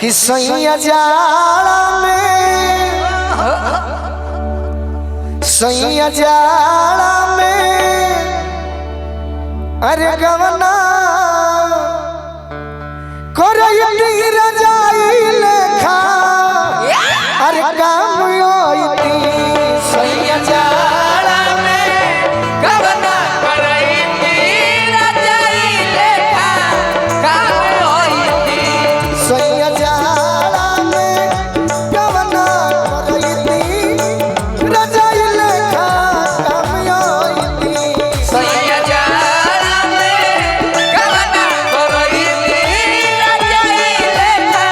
कि सैया जाड़ा में सैया जाड़ा में अरे गवना करई रजाई लेखा अरे काम आईती सैया जाड़ा में गवना करई रजाई लेखा काम आईती सैया जाड़ा में गवना करई रजाई लेखा काम आईती सैया जाड़ा में गवना करई रजाई लेखा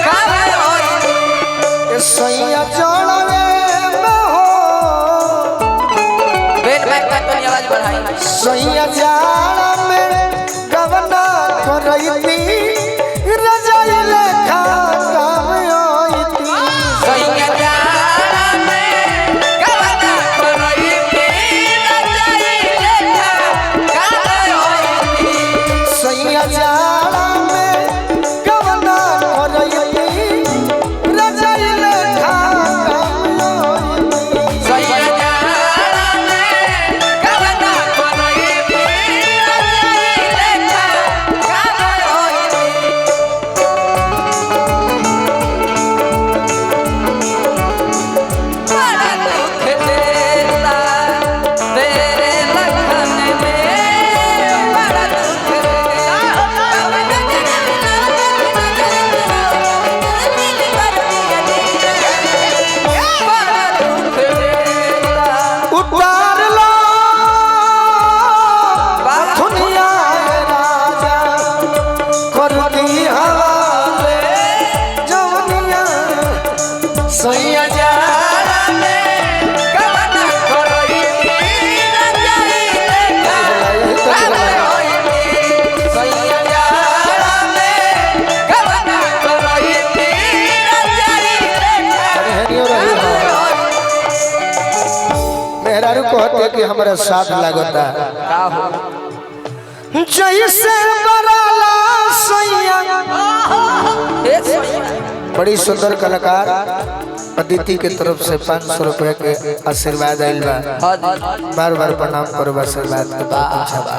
काम आईती सैया जाड़ा सैया जाड़ा में गवना करई रजाई लेखा काम आईती सैया जाड़ा में गवना करई रजाई लेखा काम आईती सैया जाड़ा में गवना करई रजाई लेखा काम आईती सैया जाड़ा में गवना करई रजाई लेखा काम आईती बड़ा दुख देता तेरे लगन में बड़ा दुख बड़ा दुख देता उतार लो दुनिया राजा कर दी हवाले जवनिया सैया जाड़ा में गवना करई रजाई लेखा काम आईती सैया जाड़ा में गवना करई रजाई लेखा मेहरारू कहते कि हमारा साथ लागता का हो जैसे बराला सैया ए सैया बड़ी सुंदर कलाकार अदिति के तरफ से 500 रुपए के आशीर्वाद आइल बा हां जी बार बार प्रणाम करो आशीर्वाद के बहुत अच्छा बा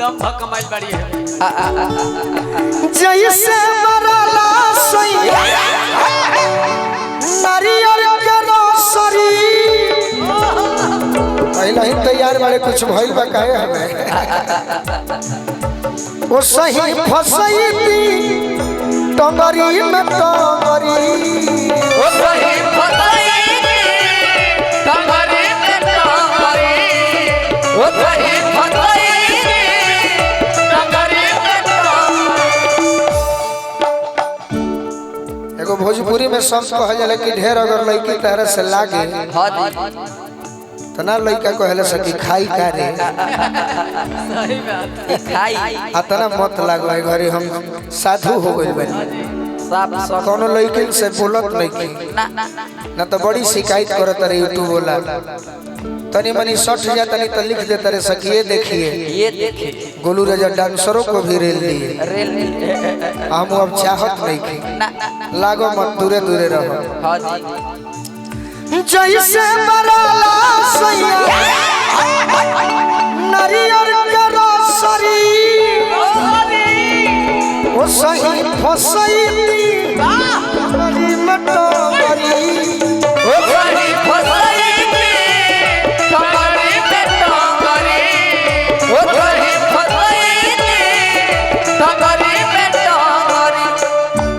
दम भकमाइल बड़ी है जैसे बराला सैया नारियल के रोसरी पहले ही तैयार वाले कुछ भइल बा काहे हमें वो सही फसैती टंगरी में टंगरी ओ सही फसाई तमरे में तमरे ओ सही फसाई तमरे में तमरे एगो भोजपुरी में शब्द कहल जाला कि ढेर अगर लड़की तरह से लागे हां जी तना लड़का कहले सकी खाई का रे सही बात ये खाई अतना मत लागो है घरे हम साधु हो गइल बानी साफ साफ कोनो लड़की से बोलत नहीं की ना ना तो बड़ी शिकायत करत रे यूट्यूब बोला तनी मनी सट जा तनी तो लिख देता रे सखिए देखिए ये देखिए गोलू राजा डांसरों को भी रेल दिए रेल हम अब चाहत नहीं की ना लागो मत दूरे दूरे रहो हां जी जैसे बराला सैया नारियल के रोसरी वो सही फसैती टंगरी में टंगरी ओ सही फसाई तमरे में तमरे ओ सही फसाई तमरे में तमरे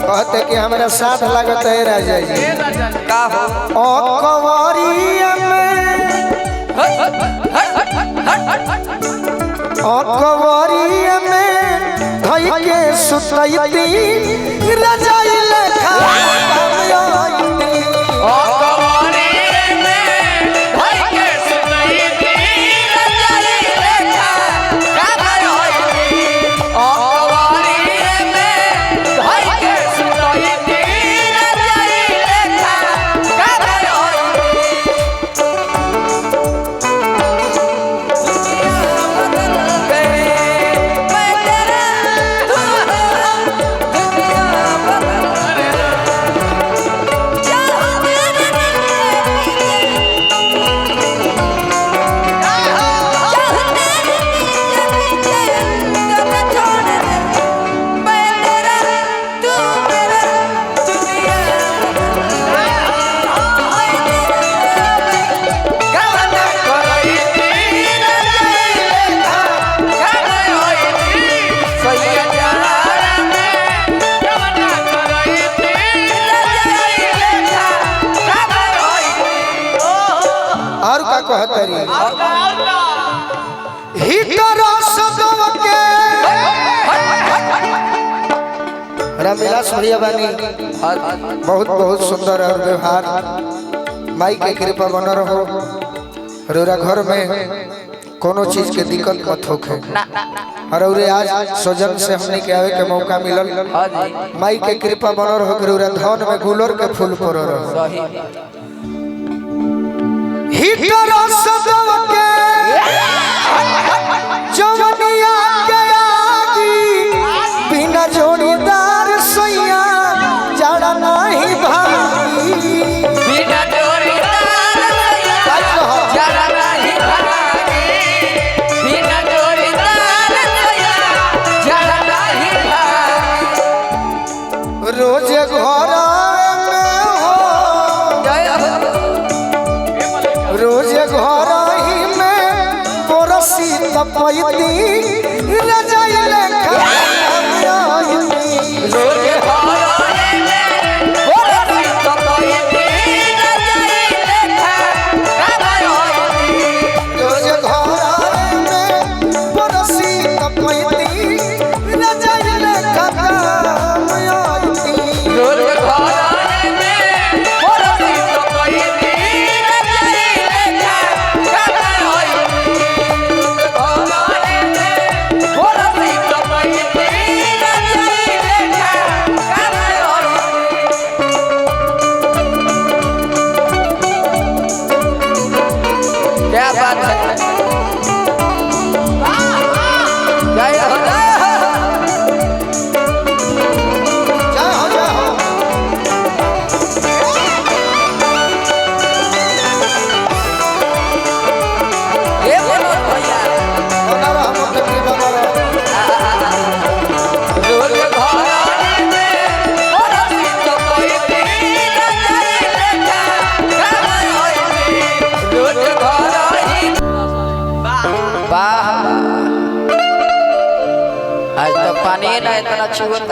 कहते कि हमारा साथ लागत है राजा जी का हो ओ कवरिया में ओ कवरिया में धई के सुतैती रजाई लेखा काम आईती ओ कवारी में भाई के सुनई दी रजाई लेखा काम आईती ओ कवारी में भाई के सुनई दी रजाई लेखा काम आईती मैं तेरा दुनिया कहतरी हितरा सदव के रामविलास भैया बानी बहुत बहुत सुंदर और व्यवहार माई के कृपा बना रहो रोरा घर में कोनो चीज के दिक्कत मत होखे और आज सजन से हमने के आवे के मौका मिलल माई के कृपा बना रहो रोरा धन में गुलर के फूल पर रहो हितरा सदव के जवनिया के आगी बिना जोड़ीदार सैया जड़ा नहीं भागी बिना जोड़ीदार जड़ा नहीं भागी बिना जोड़ीदार जड़ा नहीं भागी रोज घर में हो रोज घर ही में पोरसी तपैती रजाई लेखा रोज रोज घर में पोरसी तपैती रजाई लेखा क्या बात है जय हो ये बोलो भैया रोज घराने में पोरसी तपैती रजाई लेखा कामर होइती रोज घराही वाह आज तो पानी ना इतना छुअत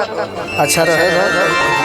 अच्छा रहेगा